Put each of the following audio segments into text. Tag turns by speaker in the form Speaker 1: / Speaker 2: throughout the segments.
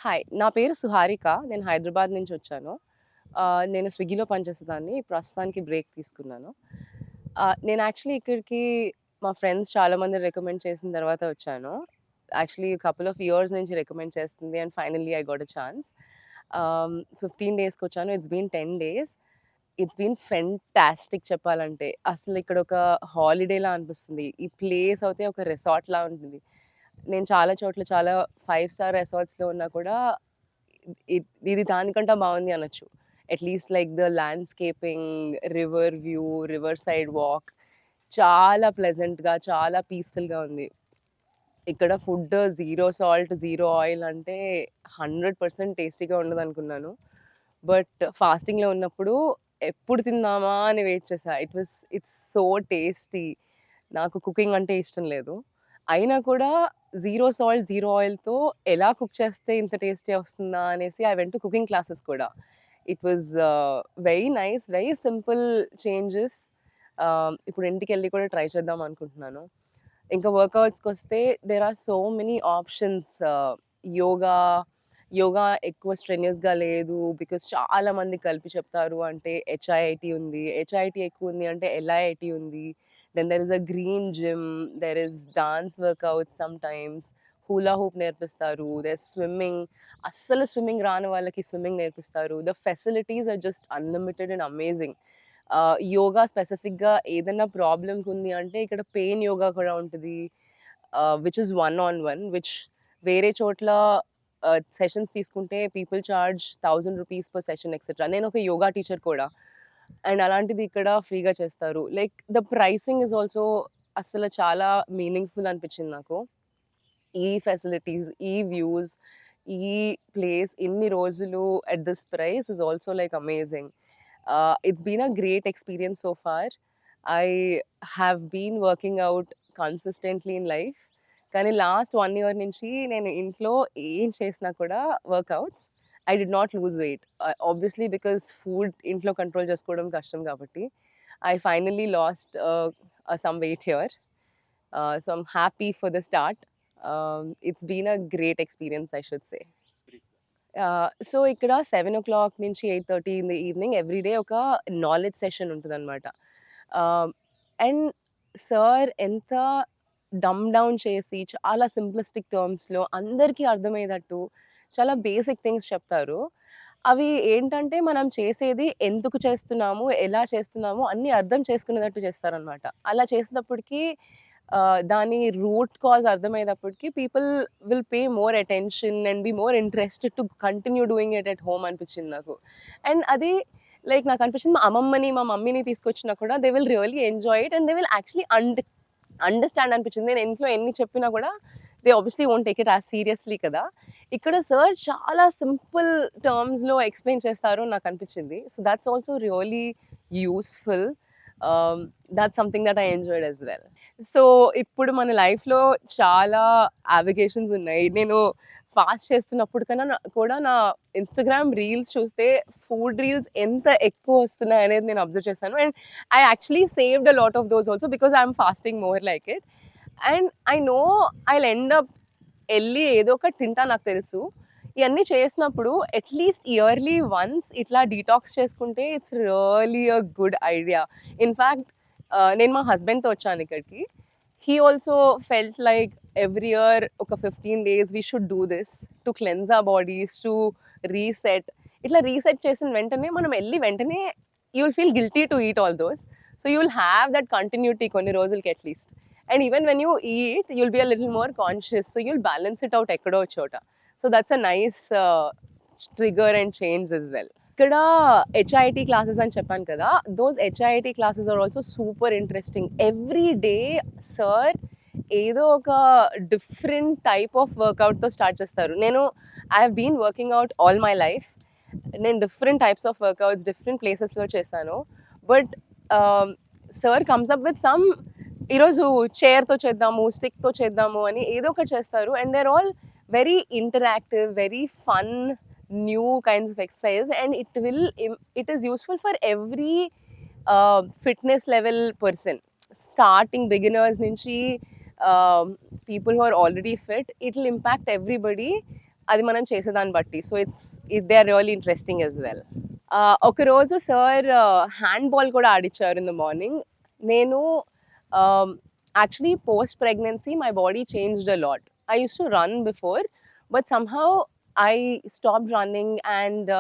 Speaker 1: Hi. నా పేరు సుహారిక. నేను హైదరాబాద్ నుంచొచ్చాను. నేను స్విగ్గీలో పనిచేసేదాన్ని. ప్రస్తుతానికి బ్రేక్ తీసుకున్నాను. నేను యాక్చువల్లీ ఇక్కడికి మా ఫ్రెండ్స్ చాలామంది రికమెండ్ చేసిన తర్వాత వచ్చాను. యాక్చువల్లీ కపుల్ ఆఫ్ ఇయర్స్ నుంచి రికమెండ్ చేస్తుంది and finally I got a chance. 15 డేస్‌కొచ్చాను. It's been 10 days. It's been fantastic చెప్పాలంటే. అసలిక్కడొక హాలిడేలా అనిపిస్తుంది. ఈ ప్లేస్ అయితే ఒక రిసార్ట్‌లా ఉంటుంది. నేను చాలా చోట్ల చాలా 5 స్టార్ రిసార్ట్స్‌లో ఉన్నా కూడా ఇది దానికంటే బావుంది అనొచ్చు. At least like the landscaping, river view, river side walk చాలా ప్లెజెంట్‌గా, చాలా పీస్‌ఫుల్‌గా ఉంది. ఇక్కడ food zero salt, zero oil అంటే 100% టేస్టీగా ఉండదనుకున్నాను. బట్ ఫాస్టింగ్‌లో ఉన్నప్పుడు ఎప్పుడు తిందామా అని వెయిట్ చేశా. It's so tasty. నాకు కుకింగ్ అంటే ఇష్టం లేదు. అయినా కూడా జీరో సాల్ట్, జీరో ఆయిల్‌తో ఎలా కుక్ చేస్తే ఇంత టేస్టీ వస్తుందా అనేసి I went to cooking classes కూడా. It was very nice. Very simple changes. ఇప్పుడు ఇంటికెళ్ళి కూడా ట్రై చేద్దాం అనుకుంటున్నాను. ఇంకా వర్కౌట్స్‌కొస్తే there are so many options. Yoga, yoga ఎక్కువ స్ట్రెన్యూస్‌గా లేదు. బికాజ్ చాలా మంది కలిపి చెప్తారు. అంటే హెచ్ఐఐటీ ఉంది. హెచ్ఐఐటీ ఎక్కువుంది అంటే ఎల్ఐఐటీ ఉంది. Then there is a green gym. There is dance workouts sometimes. Hula hoop నేర్పిస్తారు. There swimming. అస్సలు స్విమ్మింగ్ రాని వాళ్ళకి స్విమ్మింగ్ నేర్పిస్తారు. The facilities are just unlimited and amazing. Yoga స్పెసిఫిక్‌గా ఏదన్నా ప్రాబ్లమ్‌కుంది అంటే ఇక్కడ పెయిన్ యోగా కూడా ఉంటది. Which is one on one which వేరే చోట్ల సెషన్స్ తీసుకుంటే people charge ₹1000 per session etcetera. నేనొక యోగా టీచర్ కూడా. అండ్ అలాంటిది ఇక్కడ ఫ్రీగా చేస్తారు. Like the pricing is also అస్సలు చాలా మీనింగ్‌ఫుల్ అనిపించింది నాకు. ఈ ఫెసిలిటీస్, ఈ వ్యూస్, ఈ ప్లేస్ ఇన్ని రోజులు at this price is also like amazing. It's been a great experience so far. I have been working out consistently in life. కానీ లాస్ట్ 1 ఇయర్ నుంచి నేను ఇంట్లో ఏం చేసినా కూడా workouts. I did not lose weight. Obviously because food ఇంట్లో control చేసుకోవడం కష్టం కాబట్టి. I finally lost some weight here. So I'm happy for the start. It's been a great experience, I should say. So ఇక్కడ 7:00 నుంచి 8:30 in the evening every day ఒక knowledge session ఉంటదనమాట. And sir ఎంత డమ్ down చేసి చాలా simplistic టర్మ్స్‌లో అందరికీ అర్థమయ్యేటట్టు చాలా బేసిక్ థింగ్స్ చెప్తారు. అవి ఏంటంటే మనం చేసేది ఎందుకు చేస్తున్నాము, ఎలా చేస్తున్నాము అన్నీ అర్థం చేసుకునేటట్టు చేస్తారనమాట. అలా చేసినప్పటికి దాని రూట్ కాజ్ అర్థమయ్యేటప్పటికి people will pay more attention and be more interested to continue doing it at home అనిపించింది నాకు. అండ్ అది లైక్ నాకు అనిపించింది మా అమ్మమ్మని, మా మమ్మీని తీసుకొచ్చినా కూడా they will really enjoy it and they will actually understand అనిపించింది. నేను ఇంట్లో ఎన్ని చెప్పినా కూడా they obviously won't take it as సీరియస్‌లీ కదా! ఇక్కడ సార్ చాలా సింపుల్ టర్మ్స్‌లో ఎక్స్‌ప్లెయిన్ చేస్తారు అని నాకనిపించింది. So, that's also really useful. That's something that I enjoyed as well. So, ఇప్పుడు మన లైఫ్‌లో చాలా అవిగేషన్స్ ఉన్నాయి. నేను ఫాస్ట్ చేస్తున్నప్పుడు కన్నా కూడా నా ఇన్‌స్టాగ్రామ్ రీల్స్ చూస్తే ఫుడ్ రీల్స్ ఎంత ఎక్కువ వస్తున్నాయనేది నేను అబ్జర్వ్ చేశాను. And I actually saved a lot of those also because I'm fasting more like it. And I know I'll end up ఎళ్లి ఏదో ఒకటి తింటా నాకు తెలుసు. ఇయన్నీ చేసినప్పుడు అట్‌లీస్ట్ ఇయర్‌లీ వన్స్ ఇట్లా డీటాక్స్ చేసుకుంటే it's really a good idea. In fact నేను మా హస్బెండ్‌తో వచ్చాను ఇక్కడికి. He also felt like every year ఒక 15 days we should do this to cleanse our bodies, to reset. ఇట్లా రీసెట్ చేసిన వెంటనే మనం ఎళ్లి వెంటనే you will feel guilty to eat all those. So you will have that continuity కొన్ని రోజులకి at least. And even when you eat you'll be a little more conscious. So you'll balance it out ఎక్కడో ఒక చోట. So that's a nice trigger and change as well. ఇక్కడ HIIT classes అని చెప్పాను కదా! Those HIIT classes are also super interesting. Every day sir ఏదో ఒక different type of వర్కౌట్‌తో స్టార్ట్ చేస్తారు. I have been working out all my life. నేను different types of workouts different ప్లేసెస్‌లో చేశాను. But sir comes up with some ఈరోజు చైర్‌తో చేద్దాము, స్టిక్‌తో చేద్దాము అని ఏదో ఒకటి చేస్తారు. And they are all very interactive, very fun, new kinds of exercise and it is useful for every fitness level person. Starting beginners నుంచి people who are already fit, it will impact everybody. అది మనం చేసేదాన్ని బట్టి. So they are really interesting as well. ఒకరోజు sir handball కూడా ఆడిచ్చారు in the morning. నేను actually post pregnancy my body changed a lot. I used to run before, but somehow I stopped running and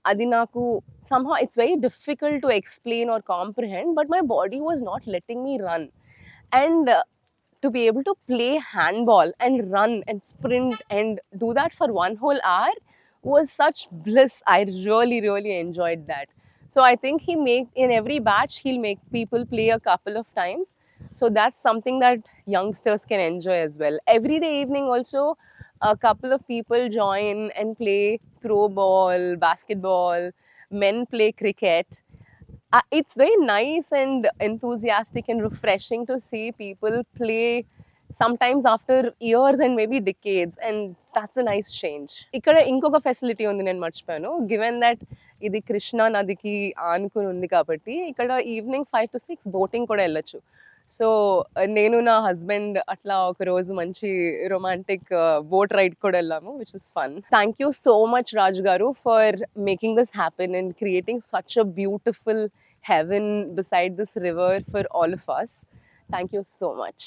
Speaker 1: అది నాకు somehow it's very difficult to explain or comprehend, but my body was not letting me run. And to be able to play handball and run and sprint and do that for one whole hour was such bliss. I really, really enjoyed that. So I think in every batch, he'll make people play a couple of times. So that's something that youngsters can enjoy as well. Every day evening also, a couple of people join and play throw ball, basketball, men play cricket. It's very nice and enthusiastic and refreshing to see people play sometimes after years and maybe decades, and that's a nice change. ఇక్కడ ఇంకొక facility ఉంది, నేను మర్చిపోయాను. Given that ఇది కృష్ణా నదికి ఆనుకుని ఉంది కాబట్టి ఇక్కడ ఈవినింగ్ 5 to 6 బోటింగ్ కూడా వెళ్ళొచ్చు. సో నేను నా హస్బెండ్ అట్లా ఒక రోజు మంచి రొమాంటిక్ బోట్ రైడ్ కూడా వెళ్ళాము, which was fun. Thank you so much Raju garu for making this happen and creating such a beautiful heaven beside this river for all of us. Thank you so much.